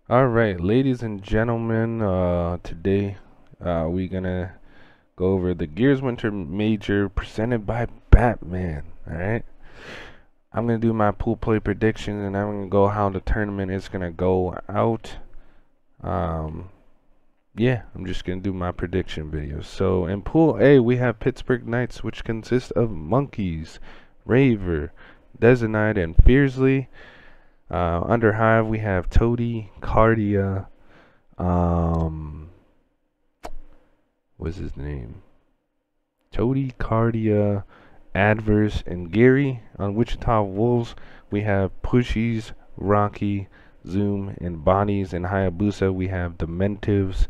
Alright, ladies and gentlemen, today we're gonna go over the Gears Winter Major presented by Batman. Alright, I'm gonna do my pool play predictions and I'm gonna go how the tournament is gonna go out. Yeah, I'm just gonna do my prediction video. So in Pool A, we have Pittsburgh Knights, which consists of Monkeys, Raver, Desinite, and Fiercely. Under Hive, we have Toady, Cardia, what's his name? Toady, Cardia, Adverse, and Gary. On Wichita Wolves, we have Pushies, Rocky, Zoom, and Bonnies. And Hayabusa, we have Dementives,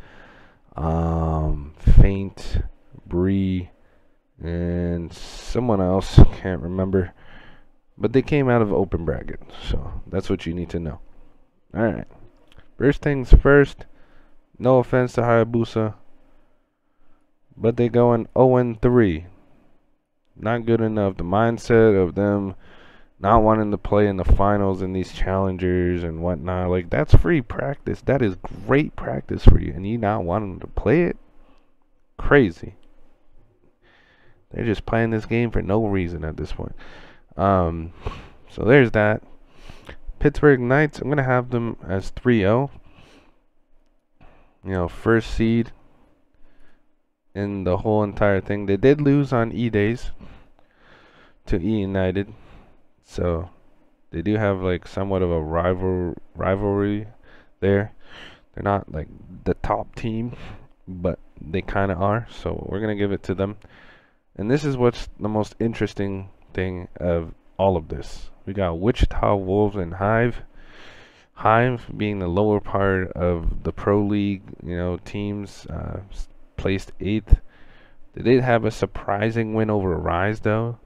Faint, Bree, and someone else, can't remember. But they came out of open bracket, so that's what you need to know. Alright. First things first, no offense to Hayabusa, but they going 0-3. Not good enough. The mindset of them not wanting to play in the finals in these challengers and whatnot, like, that's free practice. That is great practice for you, and you not wanting to play it? Crazy. They're just playing this game for no reason at this point. So there's that. Pittsburgh Knights, I'm gonna have them as 3-0. You know, first seed in the whole entire thing. They did lose on E-Days to E United, so they do have like somewhat of a rivalry there. They're not like the top team, but they kind of are, so we're gonna give it to them. And this is what's the most interesting thing of all of this. We got Wichita Wolves and Hive. Hive being the lower part of the Pro League, you know, teams, placed 8th. They did have a surprising win over Rise though.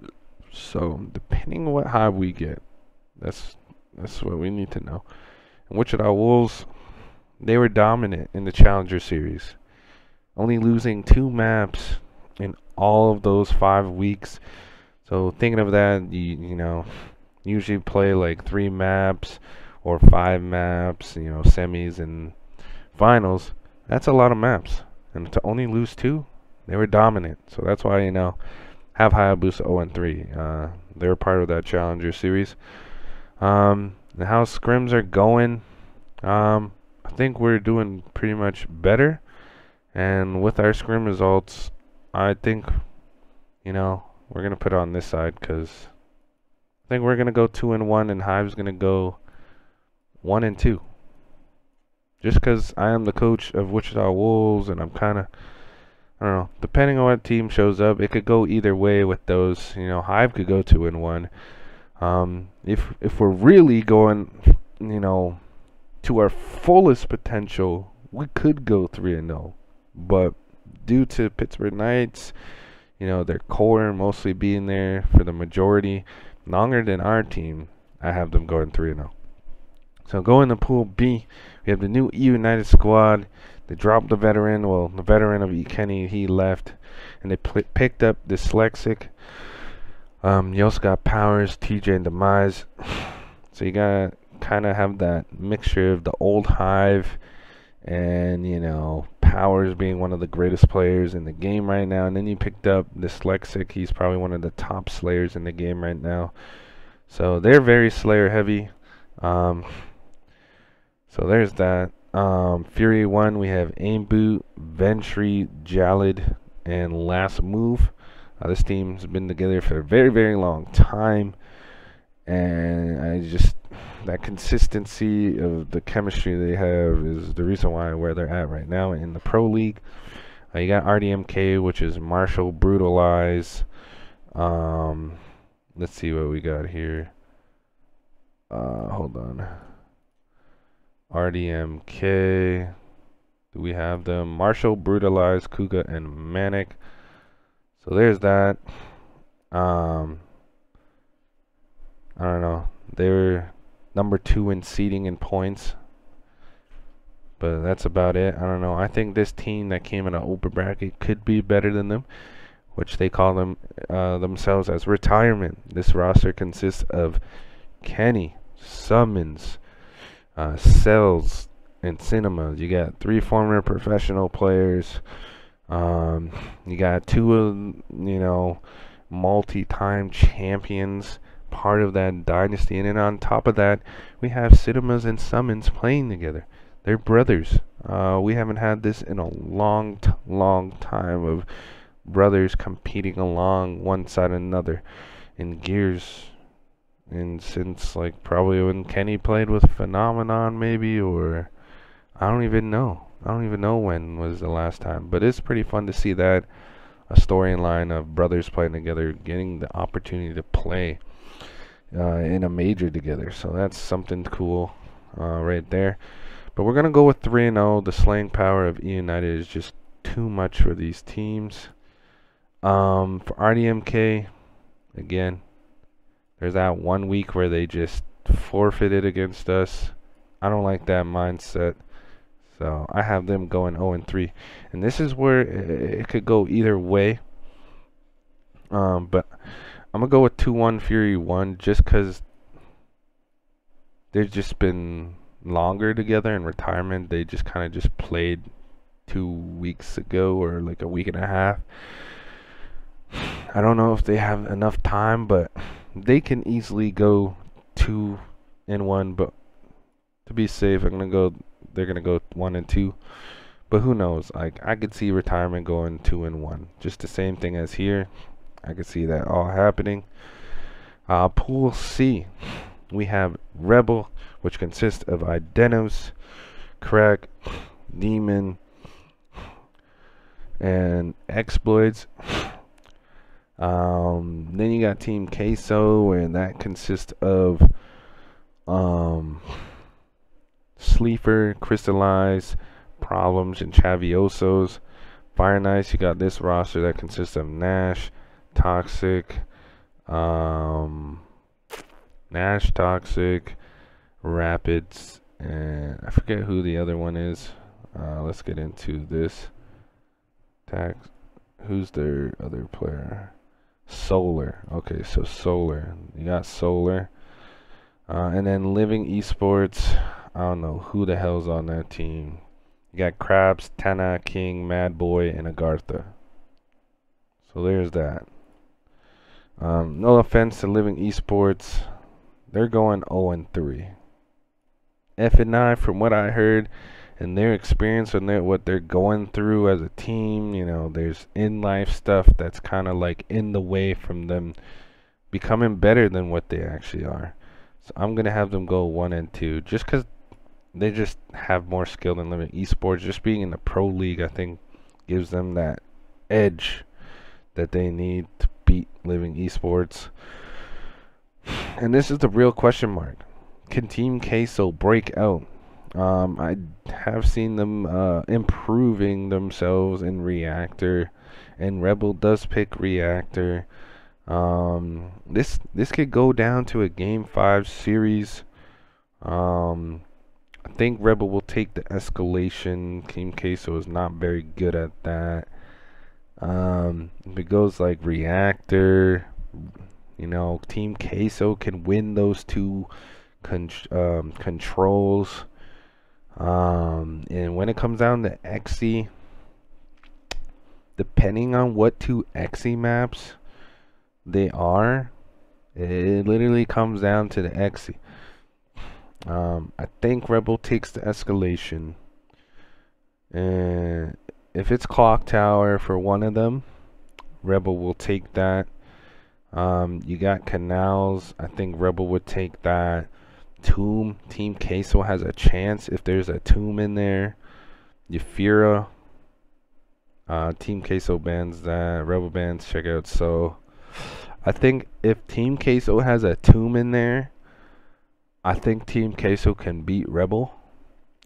So depending on what Hive we get, that's what we need to know. And Wichita Wolves, they were dominant in the Challenger Series, only losing 2 maps in all of those 5 weeks. So thinking of that, you know, usually play like 3 maps or 5 maps, you know, semis and finals. That's a lot of maps, and to only lose 2, they were dominant. So that's why, you know, have Hayabusa 0-3. They're part of that Challenger Series. And how scrims are going, I think we're doing pretty much better. And with our scrim results, I think, you know, we're going to put it on this side because I think we're going to go 2-1 and Hive's going to go 1-2. Just because I am the coach of Wichita Wolves and I'm kind of, I don't know, depending on what team shows up, it could go either way with those. You know, Hive could go 2-1. If we're really going, you know, to our fullest potential, we could go 3-0. But due to Pittsburgh Knights, you know, their core mostly being there for the majority, longer than our team, I have them going 3-0. So going to Pool B, we have the new E United squad. They dropped the veteran, well, the veteran of E Kenny, he left, and they picked up Dyslexic. You also got Powers, TJ, and Demise. So you gotta kind of have that mixture of the old Hive and, you know, Powers being one of the greatest players in the game right now, and then you picked up Dyslexic. He's probably one of the top slayers in the game right now. So they're very slayer heavy. So there's that. Fury 1, we have Aim Boot, Ventry, Jalid, and Last Move. This team's been together for a very, very long time, and I just, that consistency of the chemistry they have is the reason why where they're at right now in the Pro League. You got RDMK, which is Marshall, Brutalize. Let's see what we got here. Hold on. RDMK. Do we have them? Marshall, Brutalize, Kuga, and Manic. So there's that. I don't know. They were number 2 in seeding and points. but that's about it. I don't know. I think this team that came in an open bracket could be better than them, which they call them themselves as retirement. This roster consists of Kenny, Summons, Cells, and Cinemas. You got 3 former professional players. You got 2 multi-time champions, part of that dynasty, and then on top of that, we have Cinemas and Summons playing together. They're brothers. We haven't had this in a long time of brothers competing along one side another in gears, and since like probably when Kenny played with Phenomenon, maybe, or I don't even know when was the last time, but it's pretty fun to see that, a storyline of brothers playing together, getting the opportunity to play in a major together. So that's something cool right there. But we're gonna go with 3-0. The slaying power of E United is just too much for these teams. For RDMK, again, there's that 1 week where they just forfeited against us. I don't like that mindset. So I have them going 0-3. And this is where it could go either way. But I'm going to go with 2-1 Fury 1 just because they've just been longer together in retirement. They just kind of just played 2 weeks ago or like a week and a half. I don't know if they have enough time, but they can easily go 2-1. But to be safe, they're gonna go 1-2. But who knows? Like, I could see retirement going 2-1. Just the same thing as here. I could see that all happening. Pool C, we have Rebel, which consists of Idanos, Crack, Demon, and Exploits. Then you got Team Queso, and that consists of Sleeper, Crystallize, Problems, and Chaviosos. Fire Knights, you got this roster that consists of Nash, Toxic, Rapids, and I forget who the other one is. Let's get into this. Who's their other player? Solar. Okay, so Solar. You got Solar. And then Living Esports. I don't know who the hell's on that team. You got Krabs, Tana, King, Mad Boy, and Agartha. So there's that. No offense to Living Esports. They're going 0-3. F&I, from what I heard and their experience and what they're going through as a team, there's in-life stuff that's kind of like in the way from them becoming better than what they actually are. So I'm going to have them go 1-2 just because they just have more skill than Living Esports. Just being in the pro league, I think, gives them that edge that they need to beat Living Esports. And this is the real question mark. Can Team Queso break out? I have seen them improving themselves in Reactor, and Rebel does pick Reactor. This could go down to a Game 5 series. I think Rebel will take the escalation. Team Queso is not very good at that. If it goes like Reactor, Team Queso can win those 2 controls. And when it comes down to XE, depending on what 2 XE maps they are, it literally comes down to the XE. I think Rebel takes the escalation, and if it's Clock Tower for one of them, Rebel will take that. You got Canals. I think Rebel would take that. Tomb, Team Queso has a chance if there's a Tomb in there. Euphira, Team Queso bans that. Rebel bans, check out. So I think if Team Queso has a Tomb in there, I think Team Queso can beat Rebel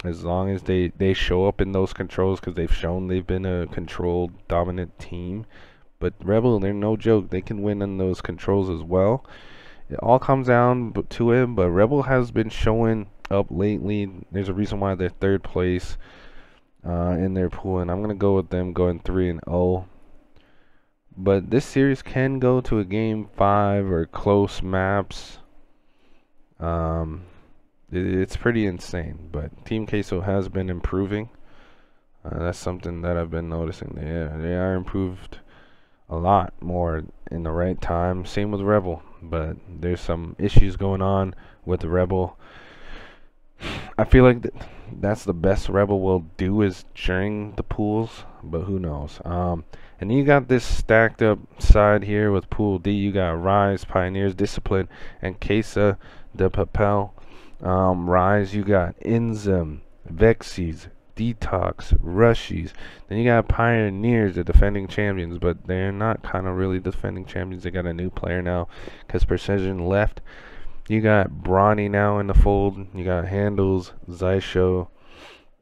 as long as they show up in those controls, because they've shown they've been a controlled dominant team. But Rebel, they're no joke. They can win on those controls as well. It all comes down to him, but Rebel has been showing up lately. There's a reason why they're third place in their pool, and I'm gonna go with them going 3-0. But this series can go to a game 5 or close maps. It's pretty insane, but Team Queso has been improving. That's something that I've been noticing. They are improved a lot more in the right time. Same with Rebel, but there's some issues going on with the Rebel. I feel like that's the best Rebel will do is during the pools, but who knows. And you got this stacked up side here with Pool D. You got Rise, Pioneers, Discipline, and Queso de Papel. Rise, you got Inzum, Vexies, Detox, Rushies. Then you got Pioneers, the defending champions, but they're not kind of really defending champions. They got a new player now because Precision left. You got Brawny now in the fold. You got Handles, Zysho,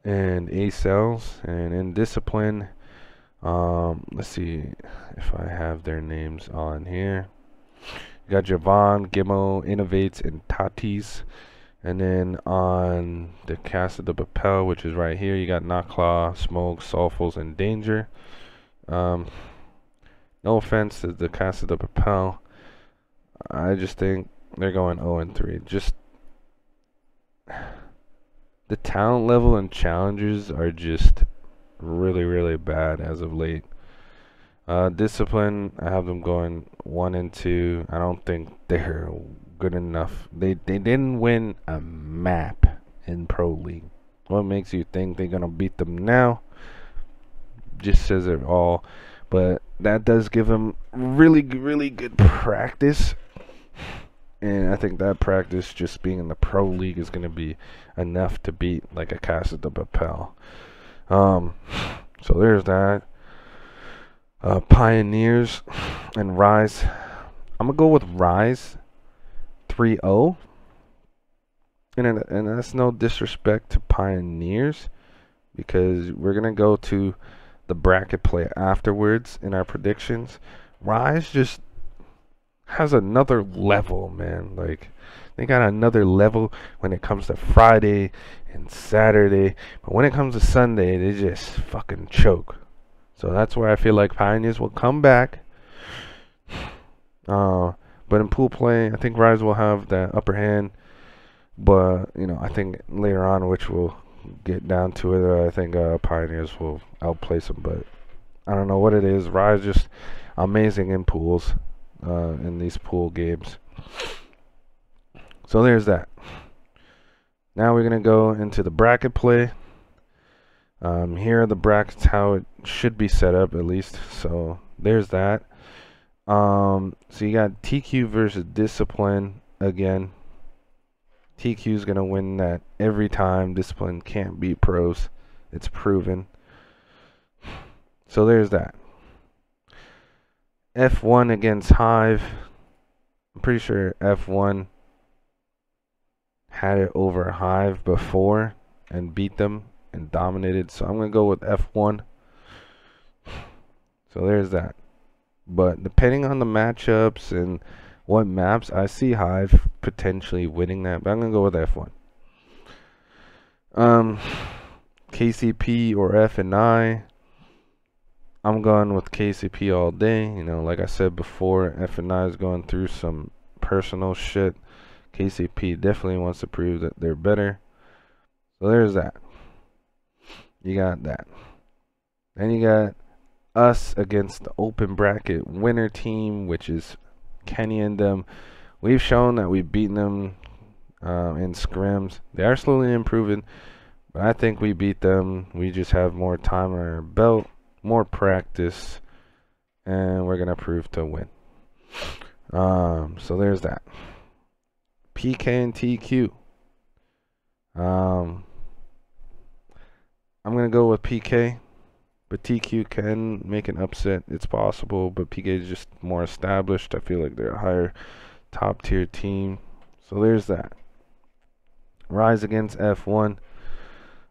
and A-Cells. And in Discipline, let's see if I have their names on here. You got Javon, Gimmo, Innovates, and Tatis. And then on the Casa de Papel, which is right here, you got Knocklaw, Smoke, Sulfuls, and Danger. No offense to the Casa de Papel. I just think they're going 0-3. Just the talent level and challengers are just really, really bad as of late. Discipline, I have them going 1-2. I don't think they're good enough. They didn't win a map in Pro League. What makes you think they're gonna beat them now? Just says it all. But that does give them really, really good practice. And I think that practice, just being in the Pro League, is going to be enough to beat like a Casa de Papel. So there's that. Pioneers and Rise. I'm going to go with Rise 3-0. And that's no disrespect to Pioneers, because we're going to go to the bracket play afterwards in our predictions. Rise just has another level, man. Like, they got another level when it comes to Friday and Saturday, but when it comes to Sunday, they just fucking choke. So that's why I feel like Pioneers will come back. But in pool play, I think Rise will have the upper hand. But you know, I think later on, which we'll get down to it, I think Pioneers will outplace them. But I don't know what it is. Rise just amazing in pools. In these pool games. So there's that. Now we're going to go into the bracket play. Here are the brackets, how it should be set up at least. So there's that. So you got TQ versus Discipline again. TQ is going to win that every time. Discipline can't beat pros. It's proven. So there's that. F1 against Hive. I'm pretty sure F1 had it over Hive before and beat them and dominated. So I'm going to go with F1. So there's that. But depending on the matchups and what maps, I see Hive potentially winning that. But I'm going to go with F1. KCP or F and I. I'm going with KCP all day. You know, like I said before, F&I is going through some personal shit. KCP definitely wants to prove that they're better. So there's that. You got that. Then you got us against the open bracket winner team, which is Kenny and them. We've shown that we've beaten them in scrims. They are slowly improving, but I think we beat them. We just have more time on our belt, more practice, and we're gonna prove to win. So there's that. PK and TQ. I'm gonna go with PK, but TQ can make an upset. It's possible, but PK is just more established. I feel like they're a higher top tier team. So there's that. Rise against F1.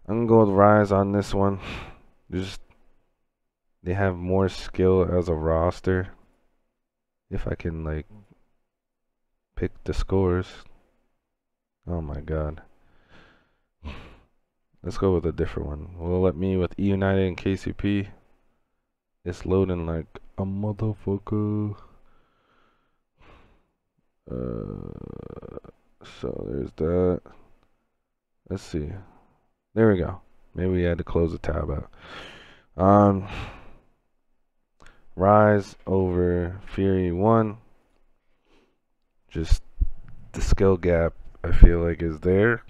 I'm gonna go with Rise on this one. They have more skill as a roster. If I can like pick the scores. Oh my god. Let's go with a different one. Will it let me with E United and KCP? It's loading like a motherfucker. So there's that. Let's see. There we go. Maybe we had to close the tab out. Rise over Fury 1. Just the skill gap, I feel like, is there.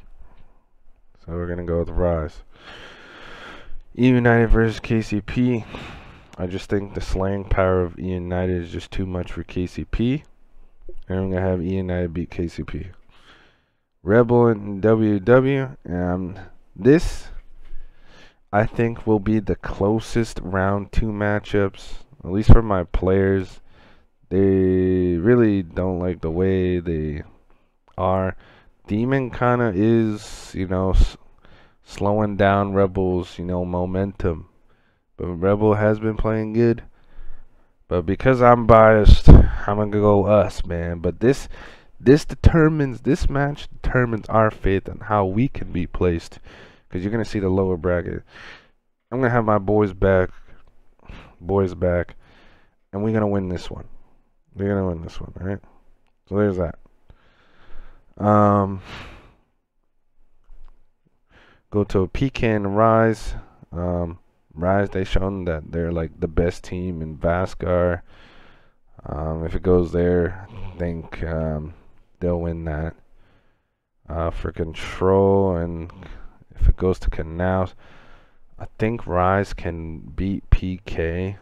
So we're going to go with Rise. E United versus KCP. I just think the slaying power of E United is just too much for KCP. And I'm going to have E United beat KCP. Rebel and WW. This, I think, will be the closest round 2 matchups. At least for my players. They really don't like the way they are. Demon kind of is, slowing down Rebel's, momentum. But Rebel has been playing good. But because I'm biased, I'm going to go us, man. But this match determines our faith and how we can be placed. Because you're going to see the lower bracket. I'm going to have my boys back. And we're going to win this one. We're going to win this one, alright? So there's that. Go to PK and Rise. Rise, they shown that they're like the best team in Vascar. If it goes there, I think they'll win that. For Control, and if it goes to Canals, I think Rise can beat PK.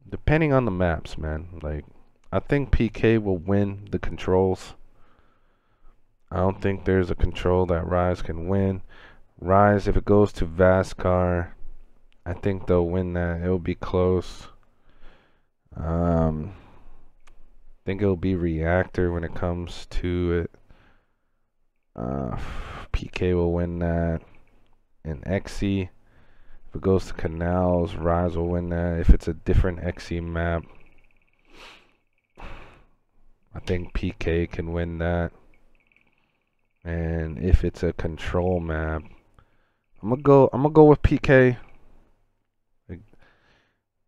Depending on the maps, man. Like, I think PK will win the controls. I don't think there's a control that Rise can win. Rise, if it goes to Vascar, I think they'll win that. It'll be close. I think it'll be Reactor when it comes to it. PK will win that. And XE, if it goes to Canals, Rise will win that. If it's a different XE map, I think PK can win that. And if it's a control map, I'm gonna go with PK.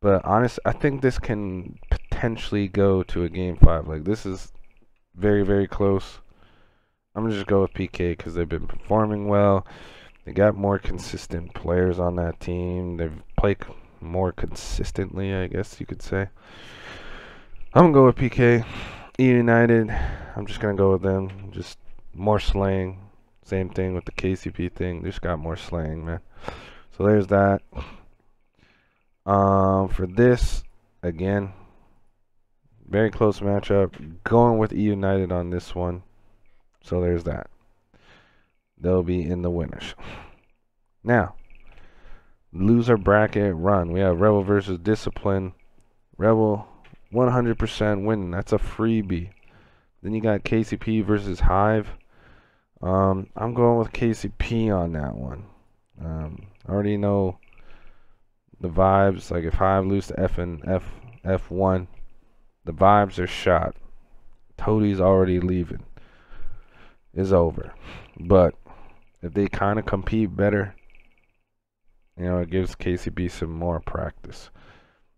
But honestly, I think this can potentially go to a game 5. Like, this is very, very close. I'm gonna just go with PK because they've been performing well. They got more consistent players on that team. They've played more consistently, I guess you could say. I'm gonna go with PK. E United, I'm just gonna go with them. Just more slaying. Same thing with the KCP thing. They just got more slaying, man. So there's that. For this, again, very close matchup. Going with E United on this one. So there's that. They'll be in the winners. Now, loser bracket run. We have Rebel versus Discipline. Rebel 100% winning. That's a freebie. Then you got KCP versus Hive. I'm going with KCP on that one. I already know the vibes. Like, if Hive lose to F1, the vibes are shot. Toadie's already leaving. It's over. But if they kind of compete better, it gives KCP some more practice.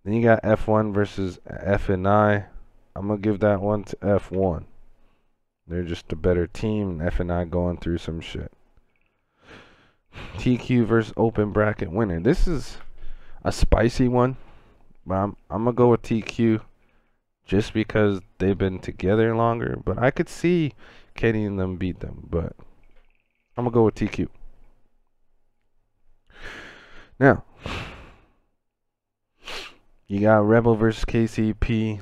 Then you got F1 versus F&I. I'm going to give that one to F1. They're just a better team. F&I going through some shit. TQ versus open bracket winner. This is a spicy one. But I'm going to go with TQ just because they've been together longer. But I could see Kenny and them beat them. But I'm going to go with TQ. Now, you got Rebel versus KCP.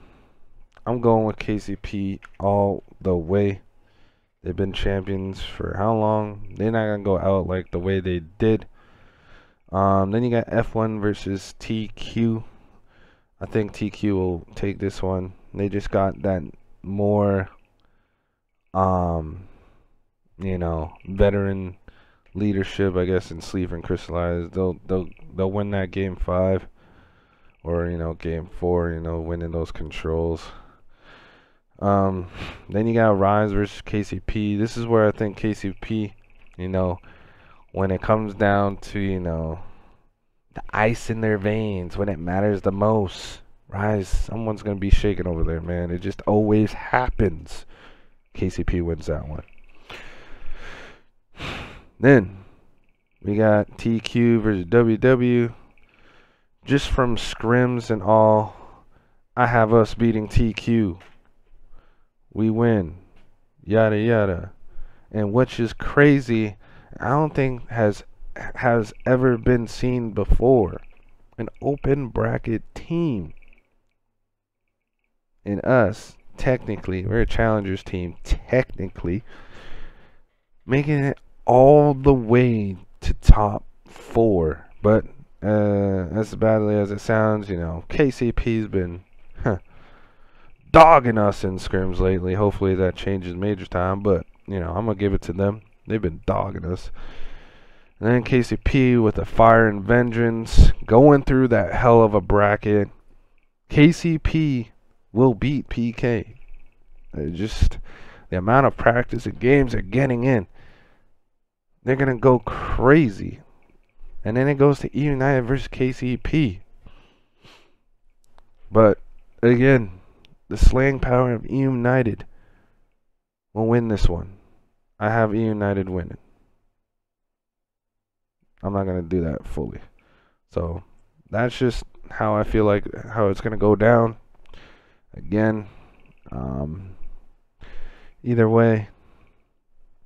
I'm going with KCP all the way. They've been champions for how long? They're not going to go out like the way they did. Then you got F1 versus TQ. I think TQ will take this one. They just got that more, veteran leadership, I guess, in Sleep and Crystallize. They'll win that game 5. Or, game 4, winning those controls. Then you got Rise versus KCP. This is where I think KCP You know, when it comes down to, the ice in their veins, when it matters the most, Rise, someone's going to be shaking over there, man. It just always happens. KCP wins that one. Then we got TQ versus WW. Just from scrims and all, I have us beating TQ. We win. Yada yada. And which is crazy, I don't think has ever been seen before. An open bracket team. And us, technically, we're a challengers team, technically, making it all the way to top 4. But as badly as it sounds, KCP's been dogging us in scrims lately. Hopefully that changes major time, but I'm gonna give it to them. They've been dogging us. And then KCP with a fire and vengeance, going through that hell of a bracket. KCP will beat PK. Just the amount of practice and games they're getting in, they're gonna go crazy. And then it goes to E United versus KCP. But again, the slaying power of E United will win this one. I have E United winning. I'm not gonna do that fully. So that's just how I feel like how it's gonna go down. Again, either way,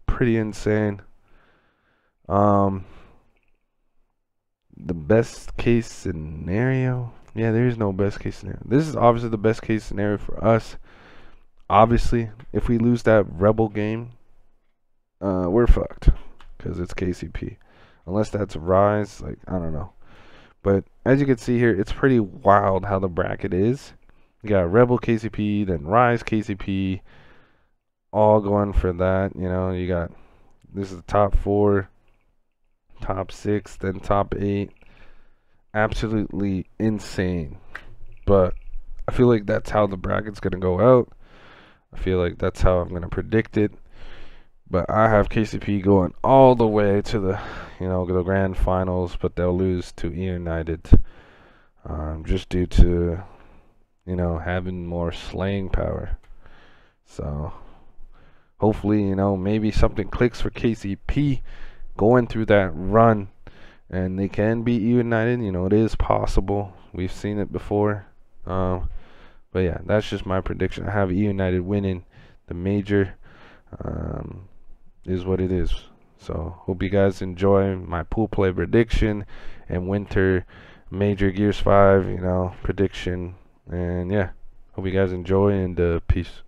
pretty insane. The best case scenario, yeah, there is no best case scenario. This is obviously the best case scenario for us. Obviously, if we lose that Rebel game, we're fucked because it's KCP. Unless that's Rise, I don't know. But as you can see here, it's pretty wild how the bracket is. You got Rebel KCP, then Rise KCP, all going for that. You got, this is the top 4, top 6, then top 8. Absolutely insane. But I feel like that's how the bracket's going to go out. I feel like that's how I'm going to predict it. But I have KCP going all the way to the, the grand finals, but they'll lose to E United, just due to, having more slaying power. So hopefully, maybe something clicks for KCP going through that run, and they can beat E United. It is possible. We've seen it before. But yeah, that's just my prediction. I have E United winning the major. Is what it is. So hope you guys enjoy my pool play prediction and winter major Gears 5 prediction. And yeah, hope you guys enjoy, and peace.